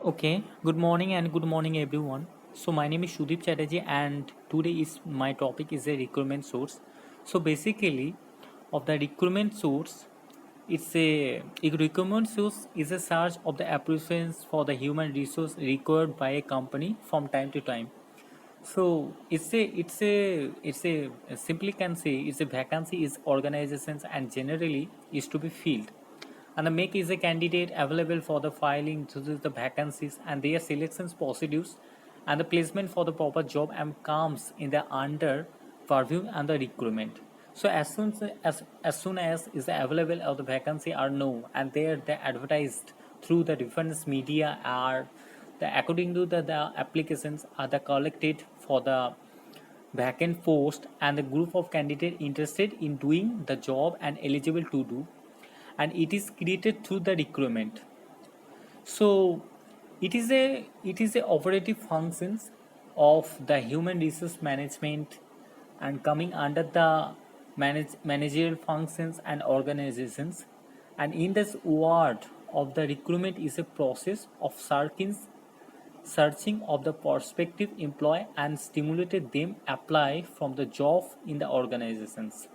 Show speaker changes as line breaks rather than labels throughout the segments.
Okay, good morning and good morning everyone. So my name is Shudip Chatterjee and today is my topic is a recruitment source. So basically of the recruitment source, a recruitment source is a search of the applicants for the human resource required by a company from time to time. So it's a simply can say it's a vacancy is organizations and generally is to be filled, and the make is a candidate available for the filing to the vacancies and their selections procedures and the placement for the proper job and comes in the under purview and the recruitment. So as soon as is available of the vacancy are known and they advertised through the different media are according to the applications are the collected for the vacant post and the group of candidates interested in doing the job and eligible to do, and it is created through the recruitment. So it is a operative functions of the human resource management and coming under the managerial functions and organizations. And in this word of the recruitment is a process of searching of the prospective employee and stimulated them apply from the job in the organizations.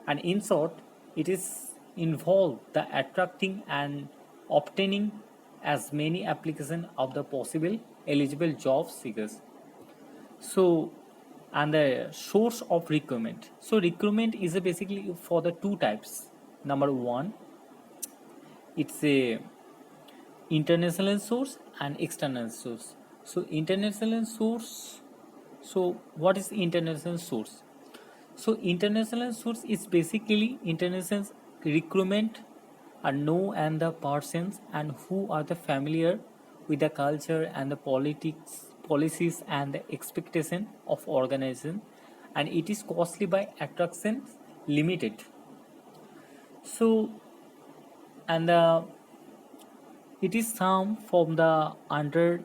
And in short, it is involved the attracting and obtaining as many applications of the possible eligible job seekers. So, and the source of recruitment. So recruitment is basically for the two types. Number one, it's a international source and external source. So international source. So what is international source? So international source is basically international recruitment are know and the persons and who are the familiar with the culture and the politics policies and the expectation of organization, and it is costly by attraction limited. So and it is some from the under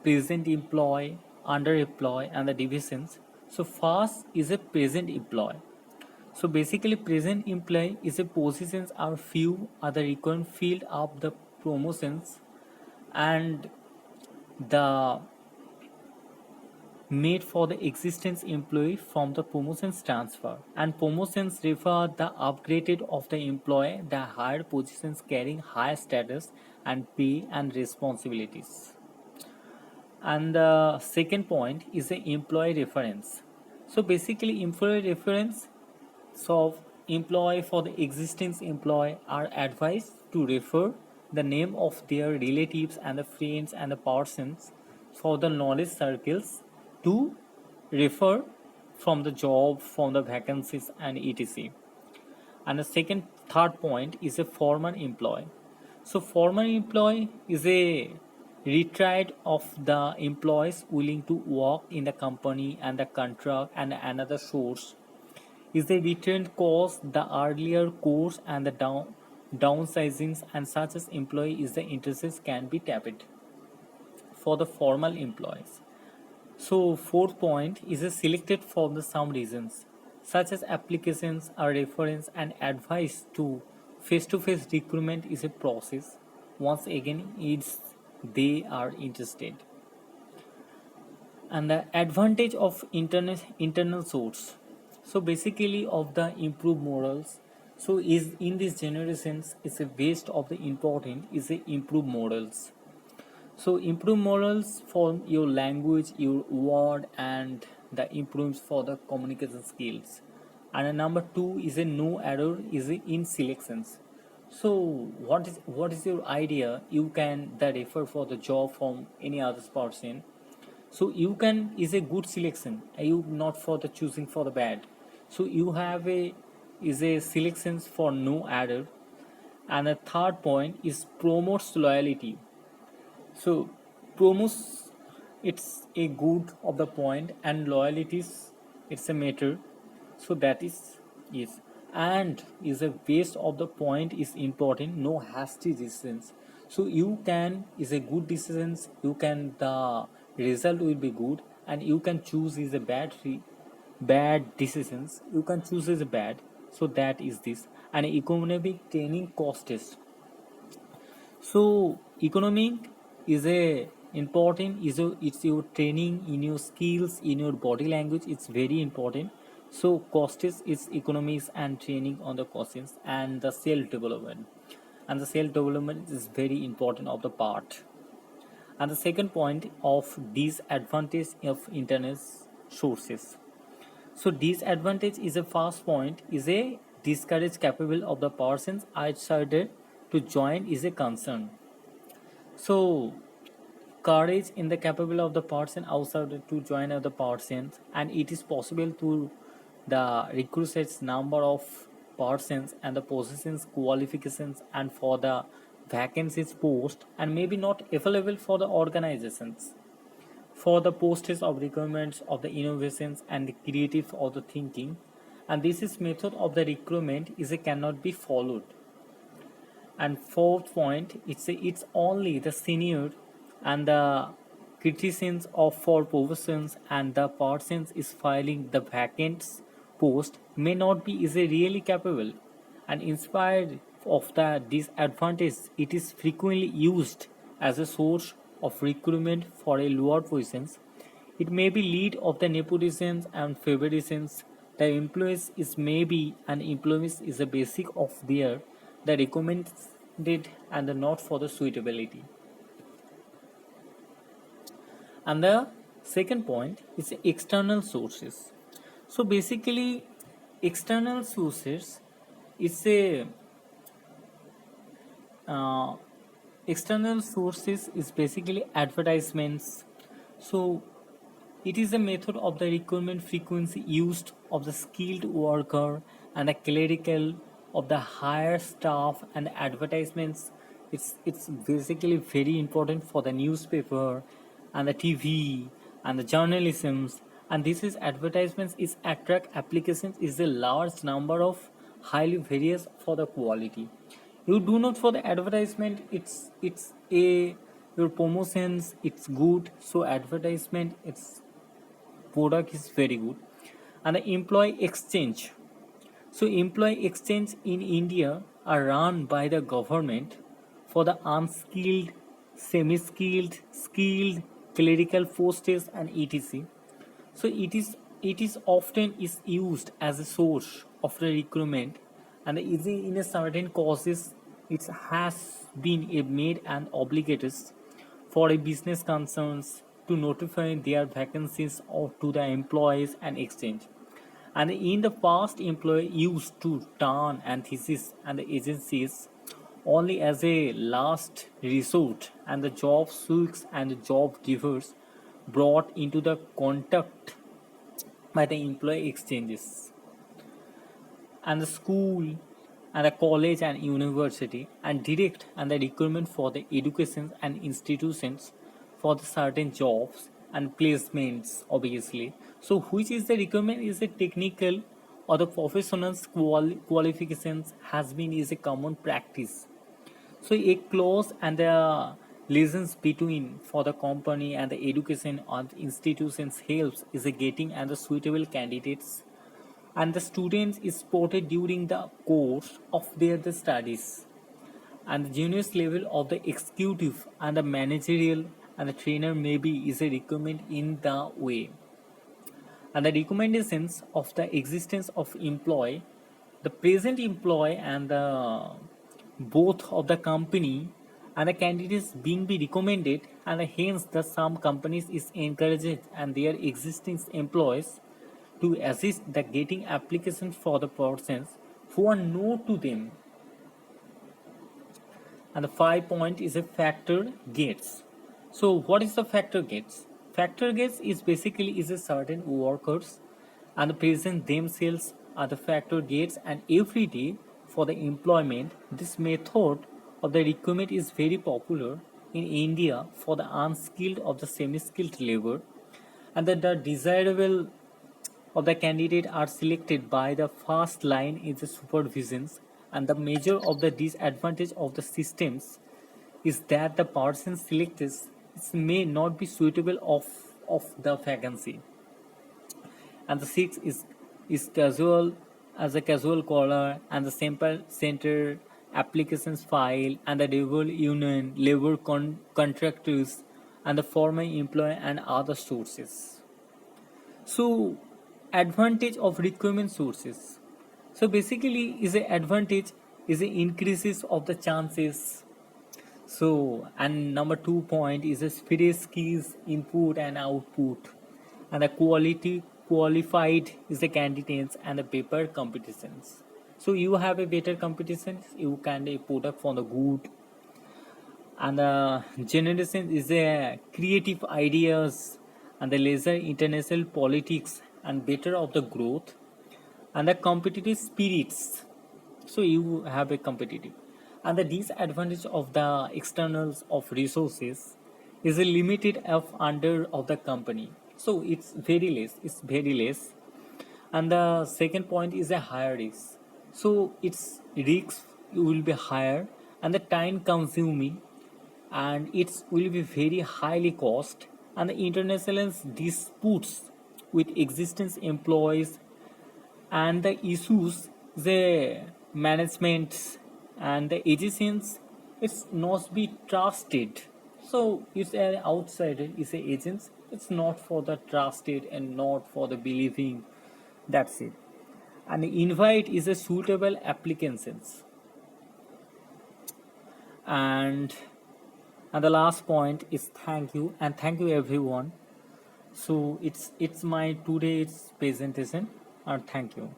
present employee, underemployed and the divisions. So first is a present employee. So basically, present employee is a positions are few other required field of the promotions and the made for the existence employee from the promotions transfer, and promotions refer the upgraded of the employee the higher positions carrying higher status and pay and responsibilities. And the second point is the employee reference. So basically employee reference. So, employee for the existing employee are advised to refer the name of their relatives and the friends and the persons for the knowledge circles to refer from the job, from the vacancies and etc. And the third point is a former employee. So, former employee is a retried of the employees willing to work in the company and the contract, and another source is the returned course, the earlier course and the downsizings, and such as employee is the interests can be tapped for the formal employees. So fourth point is a selected for the some reasons such as applications are reference and advice to face recruitment is a process. Once again, it's they are interested. And the advantage of internal source. So basically of the improved morals. So is in these generations is a waste of the important is a improved morals. So improve morals for your language, your word, and the improves for the communication skills. And number two is a no error is a in selections. So what is your idea? You can the refer for the job from any other person, so you can is a good selection, you not for the choosing for the bad. So you have a is a selections for no error. And the third point is promotes loyalty. So promotes it's a good of the point and loyalties it's a matter. So that is and is a base of the point is important, no hasty decisions. So you can is a good decisions, you can the result will be good, and you can choose is a bad decisions, you can choose is a bad. So that is this. And economic training costs. So economic is a important, it's your training in your skills, in your body language, it's very important. So cost is economics and training on the costs and the self development, and the self development is very important of the part. And the second point of disadvantage of internet sources. So disadvantage is a first point is a discourage capable of the persons outsider to join is a concern. So courage in the capable of the person outsider to join other persons, and it is possible to the recruits number of persons and the positions qualifications and for the vacancies post and maybe not available for the organizations for the posters of requirements of the innovations and the creative of the thinking, and this is method of the recruitment is a cannot be followed. And fourth point, it's only the senior and the criticisms of for positions and the persons is filing the vacant post may not be is a really capable and inspired of the disadvantage. It is frequently used as a source of recruitment for a lower positions. It may be lead of the nepotism and favoritisms. The employees is maybe an employees is a basic of their the recommended and the not for the suitability. And the second point is external sources. So basically, external sources is a uh, external sources is basically advertisements. So it is a method of the recruitment frequency used of the skilled worker and the clerical of the higher staff and advertisements. It's basically very important for the newspaper and the TV and the journalisms. And this is advertisements is attract applications is a large number of highly various for the quality. You do not for the advertisement. It's a your promotions. It's good. So advertisement it's product is very good. And the employee exchange, so employee exchange in India are run by the government for the unskilled, semi-skilled, skilled, clerical posts and etc. So it is often is used as a source of the recruitment, and is in a certain causes it has been made and obligated for a business concerns to notify their vacancies or to the employees and exchange. And in the past, employee used to turn and thesis and the agencies only as a last resort, and the job seekers and the job givers brought into the contact by the employee exchanges and the school and the college and university and direct and the recruitment for the education and institutions for the certain jobs and placements obviously. So which is the requirement is a technical or the professionals qualifications has been is a common practice. So a clause and the liaisons between for the company and the education and institutions helps is a getting and the suitable candidates, and the students is spotted during the course of their the studies, and the juniors level of the executive and the managerial and the trainer maybe is a recommend in the way. And the recommendations of the existence of employee, the present employee and the both of the company and the candidates being be recommended, and hence the some companies is encouraged and their existing employees to assist the getting applications for the persons who are known to them. And the 5 point is a factor gates. So what is the factor gates? Factor gates is basically is a certain workers and the present themselves are the factor gates, and every day for the employment this method of the recruitment is very popular in India for the unskilled of the semi-skilled labor, and that the desirable of the candidate are selected by the first line in the supervisions. And the measure of the disadvantage of the systems is that the person selected may not be suitable of the vacancy. And the sixth is casual as a casual caller and the sample center applications file, and the labor union, contractors, and the former employee and other sources. So, advantage of requirement sources. So basically, is a advantage is the increases of the chances. So, and number 2 point is a speed skills input and output, and the quality qualified is the candidates and the paper competitions. So you have a better competitions, you can put up for the good, and the generation is a creative ideas and the laser international politics and better of the growth and the competitive spirits. So you have a competitive, and the disadvantage of the externals of resources is a limited of under of the company, so it's very less. And the second point is a higher risk, so its risks will be higher and the time consuming, and it will be very highly cost, and the international disputes with existing employees and the issues the management and the agencies, it's not be trusted. So it's an outsider is a agents, it's not for the trusted and not for the believing. That's it. And the invite is a suitable applications. And and the last point is thank you, and thank you everyone. So it's my today's presentation, and thank you.